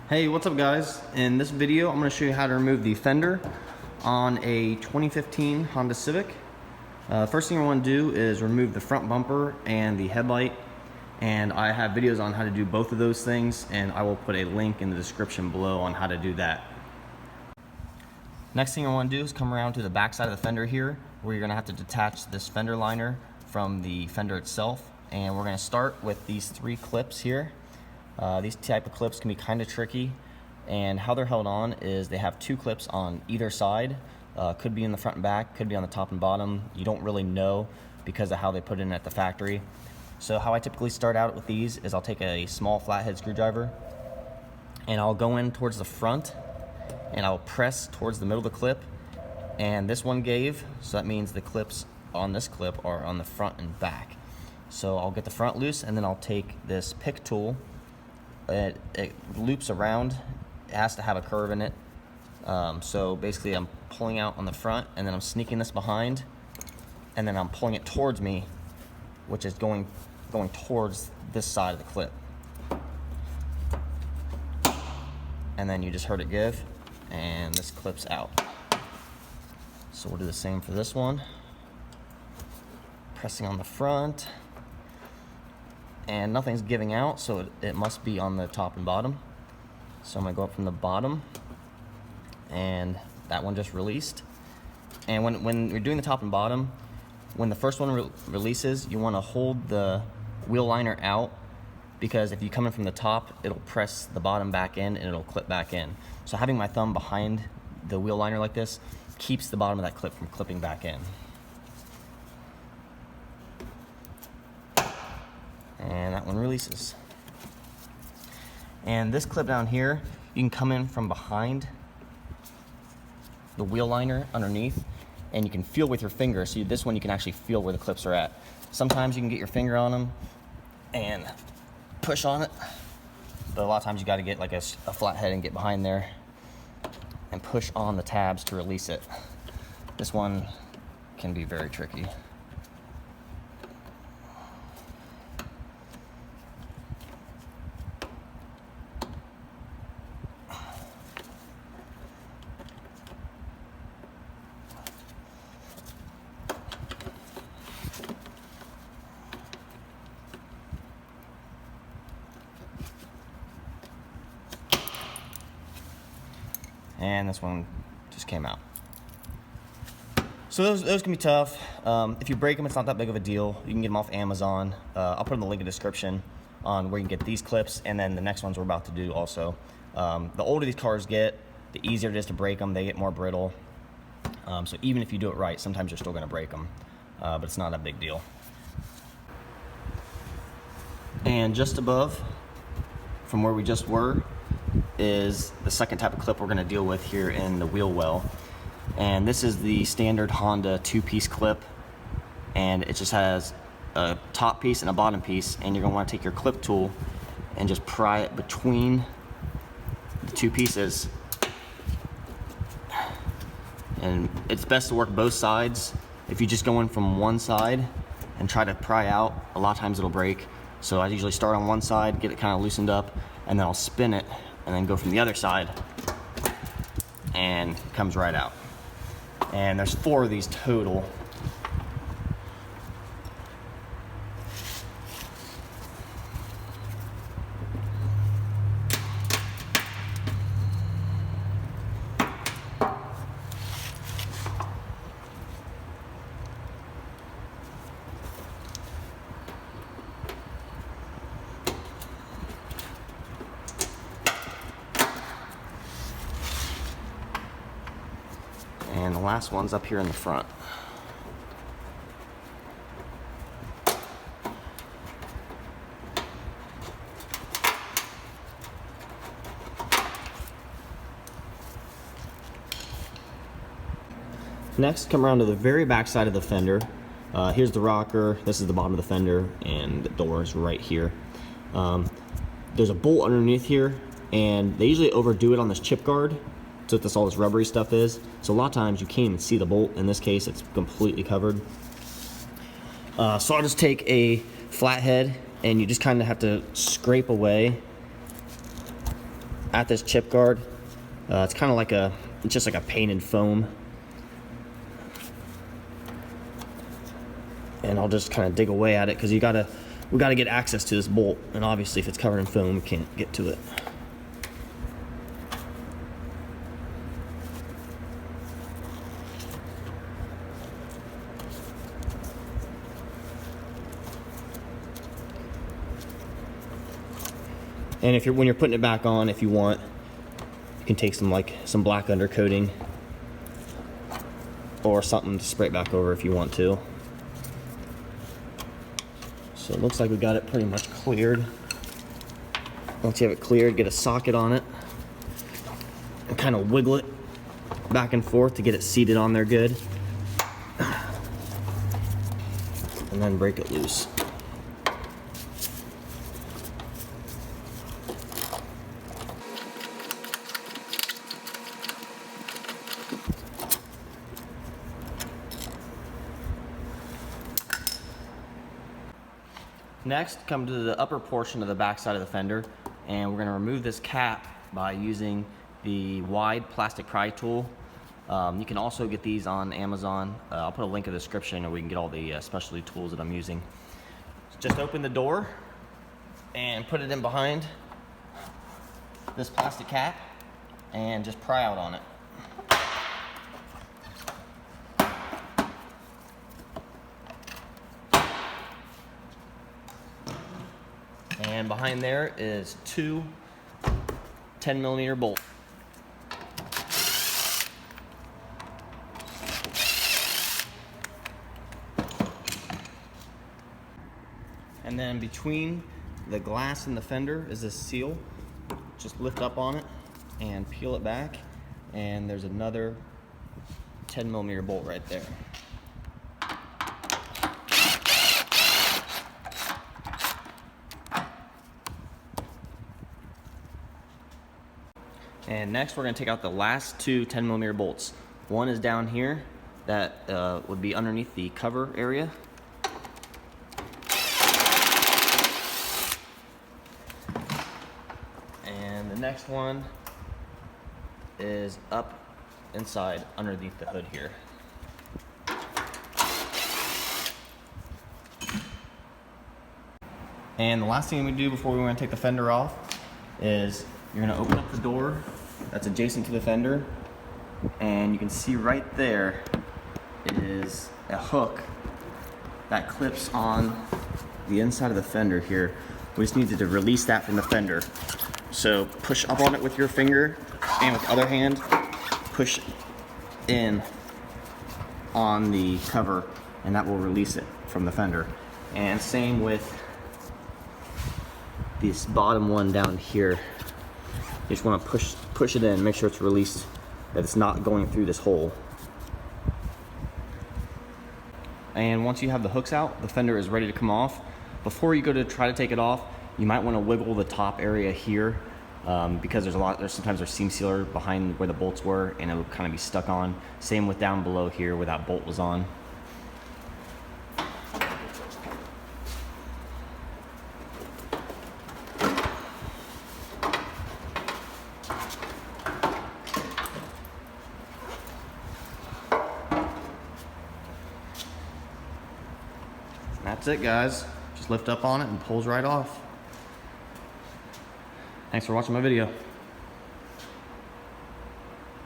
Hey, what's up guys? In this video, I'm going to show you how to remove the fender on a 2015 Honda Civic. First thing I want to do is remove the front bumper and the headlight, and I have videos on how to do both of those things, and I will put a link in the description below on how to do that. Next thing I want to do is come around to the back side of the fender here, where you're going to have to detach this fender liner from the fender itself, and we're going to start with these three clips here. These type of clips can be kind of tricky, and how they're held on is they have two clips on either side. Could be in the front and back, could be on the top and bottom. You don't really know because of how they put it in at the factory. So how I typically start out with these is I'll take a small flathead screwdriver and I'll go in towards the front and I'll press towards the middle of the clip, and this one gave, so that means the clips on this clip are on the front and back. So I'll get the front loose, and then I'll take this pick tool. It loops around. It has to have a curve in it. So basically I'm pulling out on the front, and then I'm sneaking this behind, and then I'm pulling it towards me, which is going towards this side of the clip. And then you just heard it give, and this clips out. So we'll do the same for this one. Pressing on the front, and nothing's giving out, so it must be on the top and bottom. So I'm gonna go up from the bottom, and that one just released. And when you're doing the top and bottom, when the first one releases, you wanna hold the wheel liner out, because if you come in from the top, it'll press the bottom back in and it'll clip back in. So having my thumb behind the wheel liner like this keeps the bottom of that clip from clipping back in. And that one releases. And this clip down here, you can come in from behind the wheel liner underneath, and you can feel with your finger. So this one you can actually feel where the clips are at. Sometimes you can get your finger on them and push on it, but a lot of times you got to get like a flathead and get behind there and push on the tabs to release it. This one can be very tricky. And this one just came out. So those can be tough. If you break them, it's not that big of a deal. You can get them off Amazon. I'll put in the link in the description on where you can get these clips, and then the next ones we're about to do also. The older these cars get, the easier it is to break them. They get more brittle. So even if you do it right, sometimes you're still gonna break them, but it's not a big deal. And just above from where we just were is the second type of clip we're going to deal with here in the wheel well. And this is the standard Honda two-piece clip, and it just has a top piece and a bottom piece, and you're going to want to take your clip tool and just pry it between the two pieces. And it's best to work both sides. If you just go in from one side and try to pry out, a lot of times it'll break. So I usually start on one side, get it kind of loosened up, and then I'll spin it and then go from the other side, and it comes right out. And there's 4 of these total. And the last one's up here in the front. Next, come around to the very back side of the fender. Here's the rocker, this is the bottom of the fender, and the door is right here. There's a bolt underneath here, and they usually overdo it on this chip guard. So what all this rubbery stuff is. So a lot of times you can't even see the bolt. In this case, it's completely covered. So I'll just take a flathead and you just kind of have to scrape away at this chip guard. It's kind of like it's just like a painted foam. And I'll just kind of dig away at it because we gotta get access to this bolt, and obviously if it's covered in foam, we can't get to it. And when you're putting it back on, if you want, you can take some black undercoating or something to spray it back over if you want to. So it looks like we got it pretty much cleared. Once you have it cleared, get a socket on it and kind of wiggle it back and forth to get it seated on there good. And then break it loose. Next, come to the upper portion of the back side of the fender, and we're going to remove this cap by using the wide plastic pry tool. You can also get these on Amazon. I'll put a link in the description, or we can get all the specialty tools that I'm using. Just open the door and put it in behind this plastic cap and just pry out on it. And behind there is two 10mm bolts. And then between the glass and the fender is this seal. Just lift up on it and peel it back, and there's another 10mm bolt right there. And next we're going to take out the last two 10mm bolts. One is down here that would be underneath the cover area. And the next one is up inside underneath the hood here. And the last thing we do before we want to take the fender off is you're going to open up the door that's adjacent to the fender, and you can see right there is a hook that clips on the inside of the fender here. We just needed to release that from the fender. So push up on it with your finger, and with the other hand, push in on the cover, and that will release it from the fender. And same with this bottom one down here. You just want to push it in, make sure it's released, that it's not going through this hole. And once you have the hooks out, the fender is ready to come off. Before you go to try to take it off, you might want to wiggle the top area here because sometimes there's seam sealer behind where the bolts were, and it will kind of be stuck on. Same with down below here where that bolt was on. That's it, guys. Just lift up on it and pulls right off. Thanks for watching my video.